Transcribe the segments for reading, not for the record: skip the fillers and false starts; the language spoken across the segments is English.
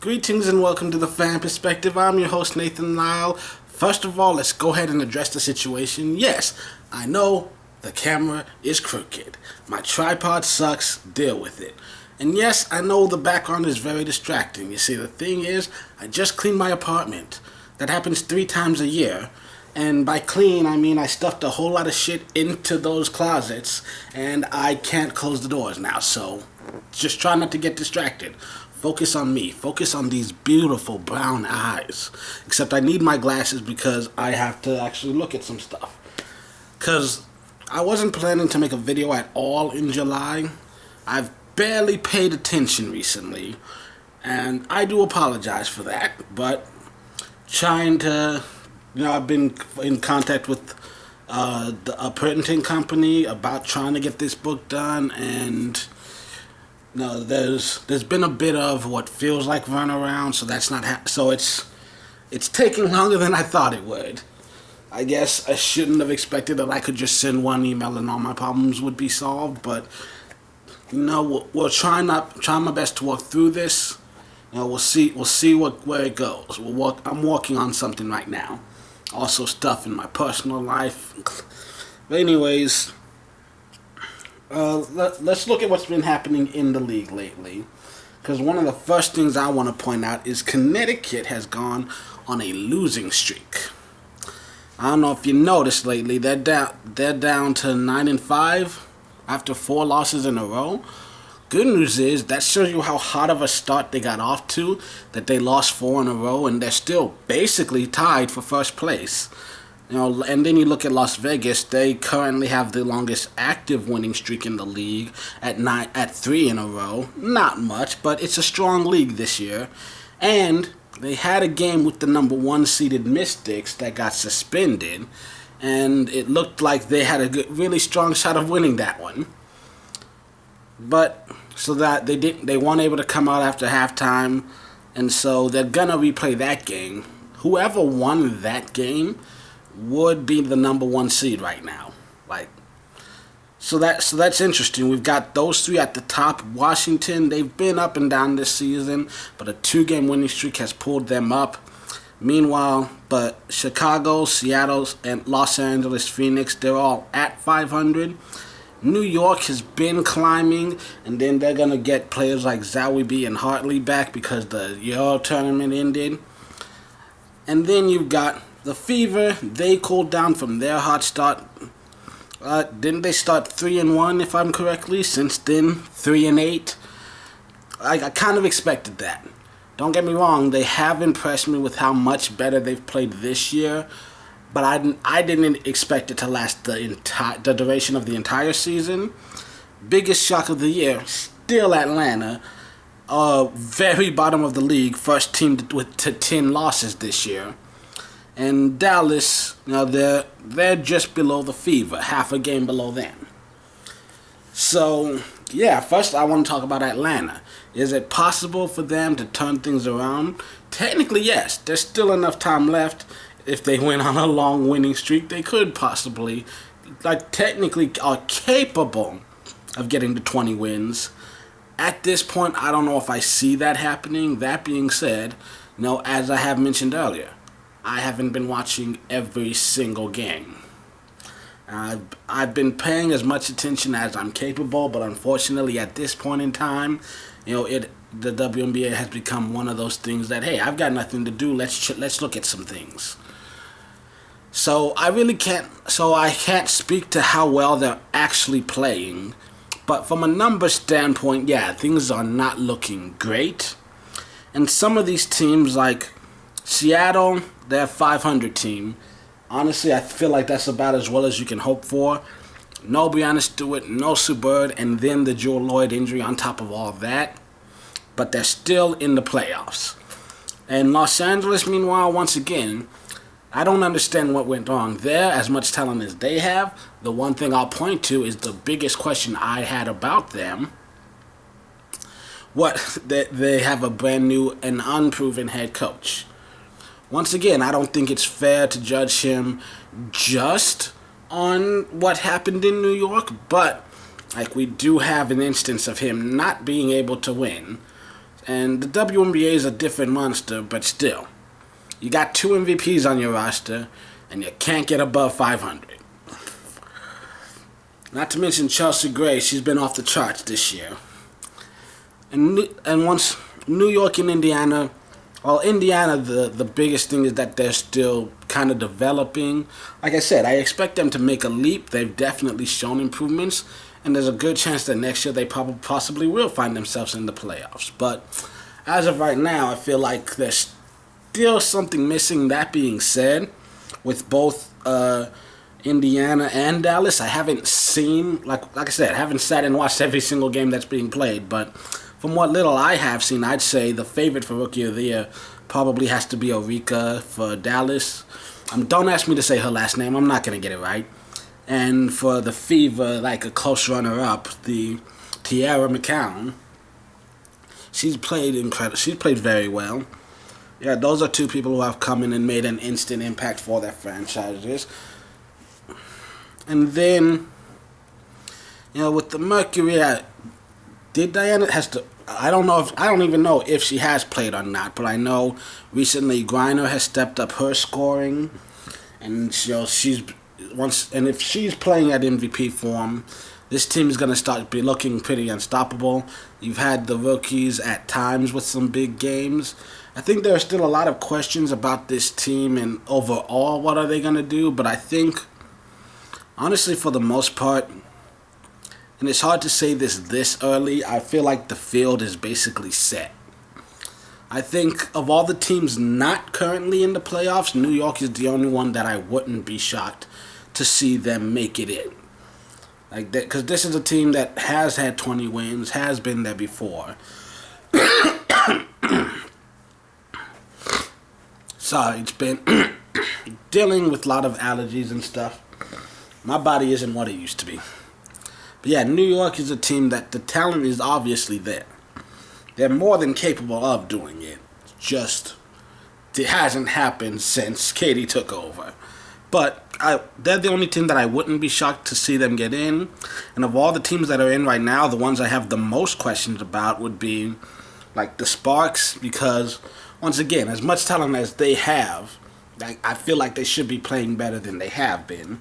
Greetings and welcome to the Fan Perspective. I'm your host, Nathan Lyle. First of all, let's go ahead and address the situation. Yes, I know the camera is crooked. My tripod sucks. Deal with it. And yes, I know the background is very distracting. You see, the thing is, I just cleaned my apartment. That happens 3 times a year. And by clean, I mean I stuffed a whole lot of shit into those closets, and I can't close the doors now. So just try not to get distracted. Focus on me. Focus on these beautiful brown eyes. Except I need my glasses because I have to actually look at some stuff. Because I wasn't planning to make a video at all in July. I've barely paid attention recently. And I do apologize for that. But trying to... I've been in contact with a printing company about trying to get this book done, and there's been a bit of what feels like runaround, so that's not so it's taking longer than I thought it would. I guess I shouldn't have expected that I could just send one email and all my problems would be solved, but we'll try my best to work through this. We'll see where it goes. I'm working on something right now. Also stuff in my personal life. But anyways, let's look at what's been happening in the league lately. Because one of the first things I want to point out is Connecticut has gone on a losing streak. I don't know if you noticed lately, they're down to 9-5 after 4 losses in a row. Good news is, that shows you how hot of a start they got off to, that they lost 4 in a row, and they're still basically tied for first place. And then you look at Las Vegas, they currently have the longest active winning streak in the league at 3 in a row. Not much, but it's a strong league this year. And they had a game with the number 1 seeded Mystics that got suspended, and it looked like they had a really strong shot of winning that one. But so that they weren't able to come out after halftime, and so they're gonna replay that game. Whoever won that game would be the number 1 seed right now. So that's interesting. We've got those 3 at the top. Washington, they've been up and down this season, but a 2-game winning streak has pulled them up. Meanwhile, but Chicago, Seattle, and Los Angeles, Phoenix, they're all at 500. New York has been climbing, and then they're going to get players like Wnba and Hartley back because the Euro tournament ended. And then you've got the Fever. They cooled down from their hot start. Didn't they start 3-1, if I'm correctly? Since then, 3-8. I kind of expected that. Don't get me wrong, they have impressed me with how much better they've played this year. But I didn't expect it to last the duration of the entire season. Biggest shock of the year, still Atlanta. Very bottom of the league, first team to 10 losses this year. And Dallas, they're just below the Fever, half a game below them. So, yeah, first I want to talk about Atlanta. Is it possible for them to turn things around? Technically, yes. There's still enough time left. If they went on a long winning streak, they could possibly, technically are capable of getting to 20 wins. At this point, I don't know if I see that happening. That being said, as I have mentioned earlier, I haven't been watching every single game. I've been paying as much attention as I'm capable, but unfortunately at this point in time, the Wnba has become one of those things that, hey, I've got nothing to do, let's look at some things. So I can't speak to how well they're actually playing, but from a numbers standpoint, yeah, things are not looking great. And some of these teams, like Seattle, they're a 500 team. Honestly, I feel like that's about as well as you can hope for. No Breanna Stewart, no Sue Bird, and then the Jewel Lloyd injury on top of all that. But they're still in the playoffs. And Los Angeles, meanwhile, once again, I don't understand what went wrong there. As much talent as they have, the one thing I'll point to is the biggest question I had about them. They have a brand new and unproven head coach. Once again, I don't think it's fair to judge him just on what happened in New York, but we do have an instance of him not being able to win. And the WNBA is a different monster, but still. You got 2 MVPs on your roster, and you can't get above 500. Not to mention Chelsea Gray, she's been off the charts this year. And once New York and Indiana, well, Indiana, the biggest thing is that they're still kind of developing. Like I said, I expect them to make a leap. They've definitely shown improvements, and there's a good chance that next year they possibly will find themselves in the playoffs. But as of right now, I feel like there's still something missing. That being said, with both Indiana and Dallas, I haven't seen, like I said, I haven't sat and watched every single game that's being played, but from what little I have seen, I'd say the favorite for Rookie of the Year probably has to be Eureka for Dallas. Don't ask me to say her last name. I'm not going to get it right. And for the Fever, like a close runner-up, the Tiara McCown. She's played incredible. She's played very well. Yeah, those are 2 people who have come in and made an instant impact for their franchises. And then, with the Mercury, I don't even know if she has played or not, but I know recently Griner has stepped up her scoring, and if she's playing at MVP form, this team is going to start be looking pretty unstoppable. You've had the rookies at times with some big games. I think there are still a lot of questions about this team and overall what are they going to do, but I think, honestly, for the most part, and it's hard to say this early, I feel like the field is basically set. I think of all the teams not currently in the playoffs, New York is the only one that I wouldn't be shocked to see them make it in. Like that, because this is a team that has had 20 wins, has been there before. Sorry, it's been dealing with a lot of allergies and stuff. My body isn't what it used to be. But yeah, New York is a team that the talent is obviously there. They're more than capable of doing it. Just, it hasn't happened since Katie took over. But they're the only team that I wouldn't be shocked to see them get in. And of all the teams that are in right now, the ones I have the most questions about would be like the Sparks, because once again, as much talent as they have, I feel like they should be playing better than they have been.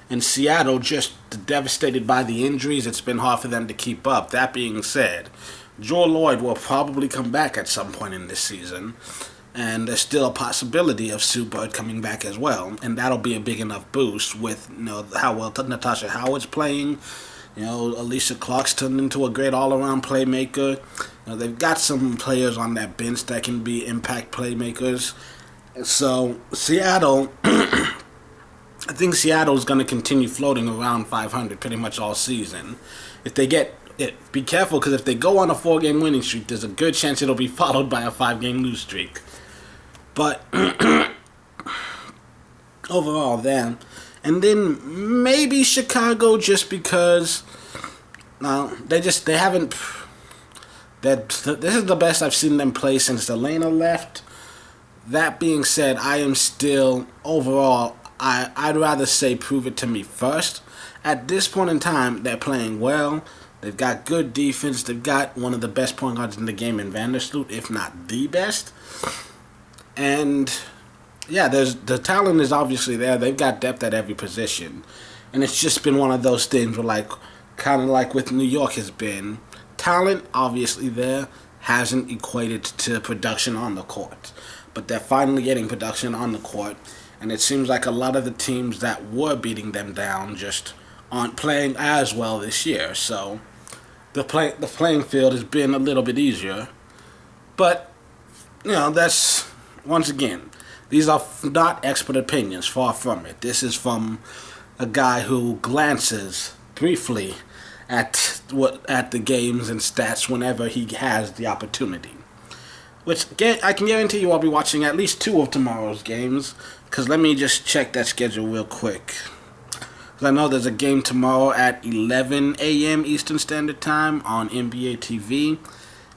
And Seattle, just devastated by the injuries, it's been hard for them to keep up. That being said, Joel Lloyd will probably come back at some point in this season. And there's still a possibility of Sue Bird coming back as well. And that'll be a big enough boost with how well Natasha Howard's playing. Alicia Clark's turned into a great all-around playmaker. They've got some players on that bench that can be impact playmakers. So Seattle... I think Seattle is going to continue floating around 500 pretty much all season. If they get it, be careful, because if they go on a 4-game winning streak, there's a good chance it'll be followed by a 5-game lose streak. But overall, then, and then maybe Chicago, just because they haven't. This is the best I've seen them play since Elena left. That being said, I am still overall. I'd rather say prove it to me first. At this point in time, they're playing well. They've got good defense. They've got one of the best point guards in the game in Vandersloot, if not the best. And yeah, the talent is obviously there. They've got depth at every position. And it's just been one of those things where, kind of like with New York has been, talent obviously there hasn't equated to production on the court. But they're finally getting production on the court. And it seems like a lot of the teams that were beating them down just aren't playing as well this year. So the playing field has been a little bit easier. But, that's, once again, these are not expert opinions, far from it. This is from a guy who glances briefly at the games and stats whenever he has the opportunity. Which I can guarantee you I'll be watching at least 2 of tomorrow's games. Because let me just check that schedule real quick. Because I know there's a game tomorrow at 11 a.m. Eastern Standard Time on NBA TV.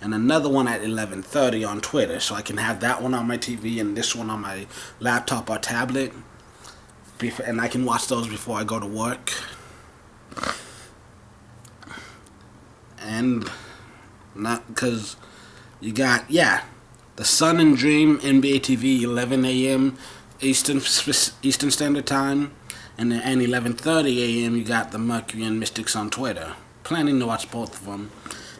And another one at 11:30 on Twitter. So I can have that one on my TV and this one on my laptop or tablet. And I can watch those before I go to work. And not because... You got, the Sun and Dream NBA TV 11 a.m. Eastern Standard Time, and 11:30 a.m. you got the Mercury and Mystics on Twitter. Planning to watch both of them.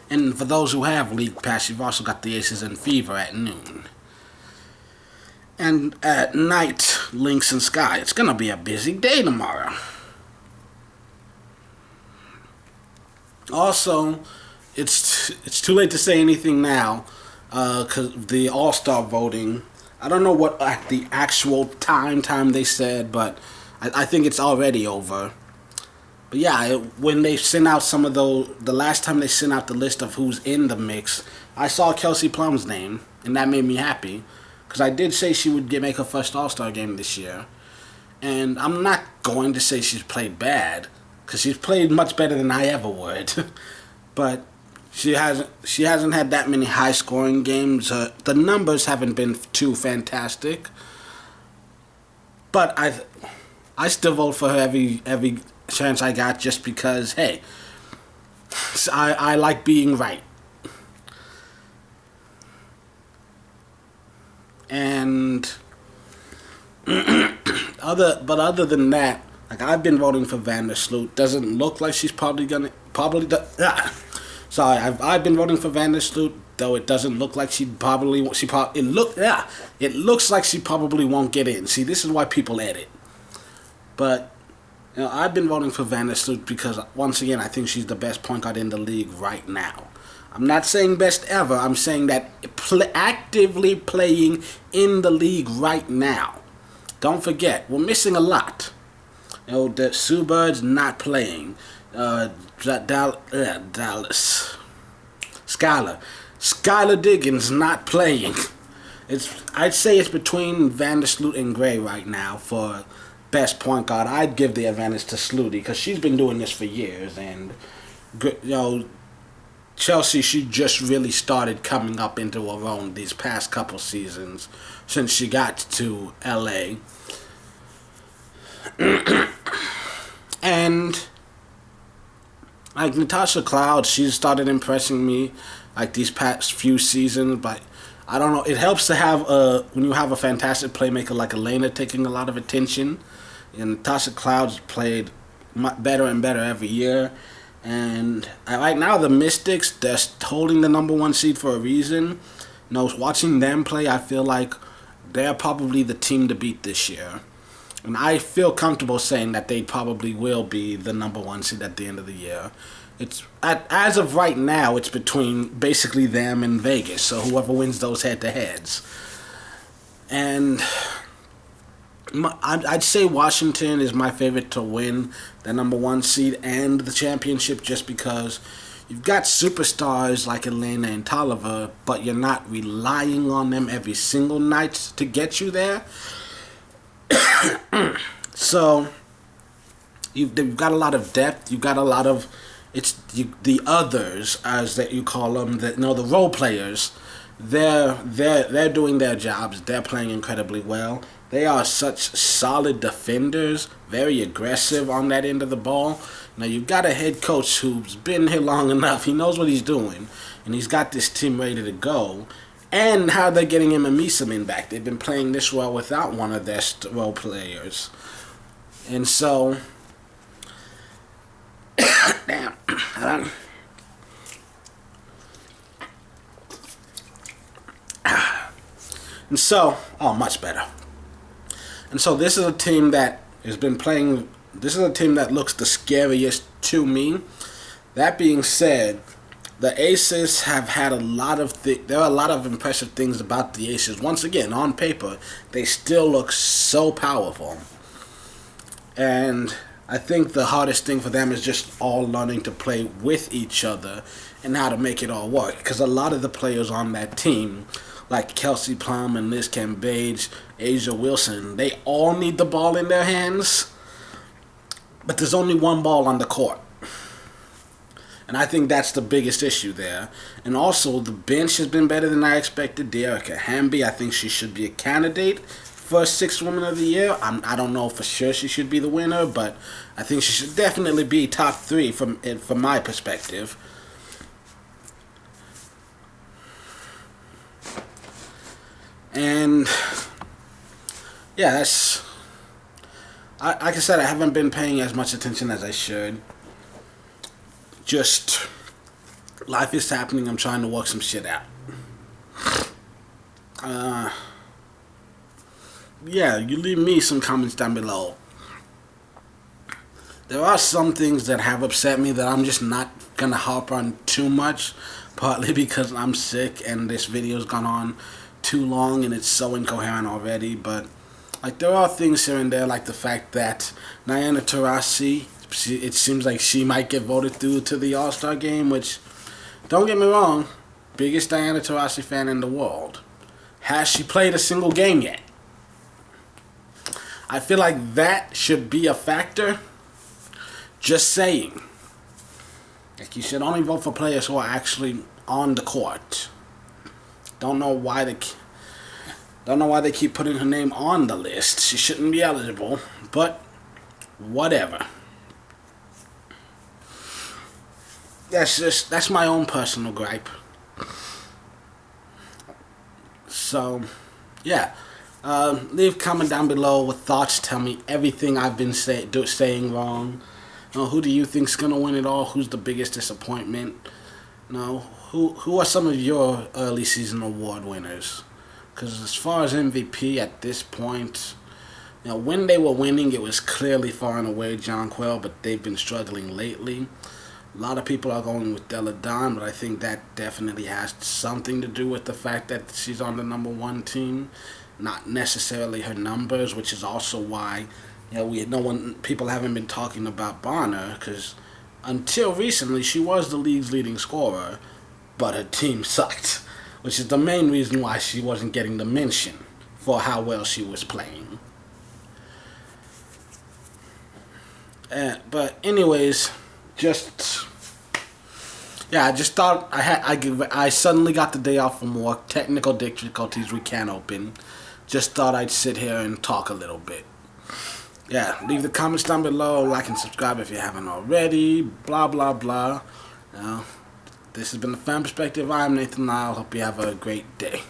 And for those who have League Pass, you've also got the Aces and Fever at noon. And at night, Lynx and Sky. It's gonna be a busy day tomorrow. Also, it's too late to say anything now, because the All-Star voting, I don't know what the actual time they said, but I think it's already over. But yeah, when they sent out some of the last time they sent out the list of who's in the mix, I saw Kelsey Plum's name, and that made me happy, because I did say she would make her first All-Star game this year. And I'm not going to say she's played bad, because she's played much better than I ever would. But she hasn't had that many high-scoring games. The numbers haven't been too fantastic. But I still vote for her every chance I got, just because, hey, I like being right. And other than that, like, I've been voting for Vandersloot. Doesn't look like she's I've been voting for Vandersloot, though it doesn't look like it looks like she probably won't get in. See, this is why people edit. But I've been voting for Vandersloot because, once again, I think she's the best point guard in the league right now. I'm not saying best ever. I'm saying that actively playing in the league right now. Don't forget, we're missing a lot. The Sue Bird's not playing. Dallas. Skylar Diggins not playing. I'd say it's between Vandersloot and Gray right now for best point guard. I'd give the advantage to Sluty because she's been doing this for years, and Chelsea, she just really started coming up into her own these past couple seasons since she got to LA. And like Natasha Cloud, she's started impressing me like these past few seasons, but I don't know, it helps to have when you have a fantastic playmaker like Elena taking a lot of attention. And Natasha Cloud's played better and better every year. And right now, the Mystics, they're holding the number one seed for a reason. Watching them play, I feel like they're probably the team to beat this year. And I feel comfortable saying that they probably will be the number one seed at the end of the year. As of right now, it's between basically them and Vegas. So whoever wins those head-to-heads. And I'd say Washington is my favorite to win the number one seed and the championship, just because you've got superstars like Elena and Tolliver, but you're not relying on them every single night to get you there. So you've got a lot of depth. You've got a lot of the others, as that you call them, the role players. They're doing their jobs. They're playing incredibly well. They are such solid defenders, very aggressive on that end of the ball. Now, you've got a head coach who's been here long enough. He knows what he's doing, and he's got this team ready to go. And how they're getting him and Misamin back. They've been playing this well without one of their role players. And so, damn. And so, much better. And so this is a team that has been playing. This is a team that looks the scariest to me. That being said, the Aces have had a lot of there are a lot of impressive things about the Aces. Once again, on paper, they still look so powerful. And I think the hardest thing for them is just all learning to play with each other and how to make it all work. Because a lot of the players on that team, like Kelsey Plum and Liz Cambage, Asia Wilson, they all need the ball in their hands. But there's only one ball on the court. And I think that's the biggest issue there. And also, the bench has been better than I expected. Dearica Hamby, I think she should be a candidate for Sixth Woman of the Year. I don't know for sure she should be the winner, but I think she should definitely be top 3 from my perspective. And yeah, like I said, I haven't been paying as much attention as I should. Just life is happening. I'm trying to work some shit out. Yeah, you leave me some comments down below. There are some things that have upset me that I'm just not gonna harp on too much, partly because I'm sick and this video's gone on too long and it's so incoherent already. But like, there are things here and there, like the fact that Diana Taurasi, it seems like she might get voted through to the All-Star game, which, don't get me wrong, biggest Diana Taurasi fan in the world. Has she played a single game yet? I feel like that should be a factor. Just saying. Like, you should only vote for players who are actually on the court. Don't know why they keep putting her name on the list. She shouldn't be eligible, but whatever. That's my own personal gripe. So, yeah. Leave a comment down below with thoughts. Tell me everything I've been saying wrong. Who do you think's gonna win it all? Who's the biggest disappointment? Who are some of your early season award winners? Because as far as MVP at this point, when they were winning, it was clearly far and away Jonquel, but they've been struggling lately. A lot of people are going with Della Don, but I think that definitely has something to do with the fact that she's on the #1 team, not necessarily her numbers, which is also why people haven't been talking about Bonner, because until recently she was the league's leading scorer, but her team sucked, which is the main reason why she wasn't getting the mention for how well she was playing. But anyways, I just thought I suddenly got the day off from work. Technical difficulties, we can't open. Just thought I'd sit here and talk a little bit. Yeah, leave the comments down below, like and subscribe if you haven't already, blah blah blah. This has been the Fan Perspective. I'm Nathan Lyle. Hope you have a great day.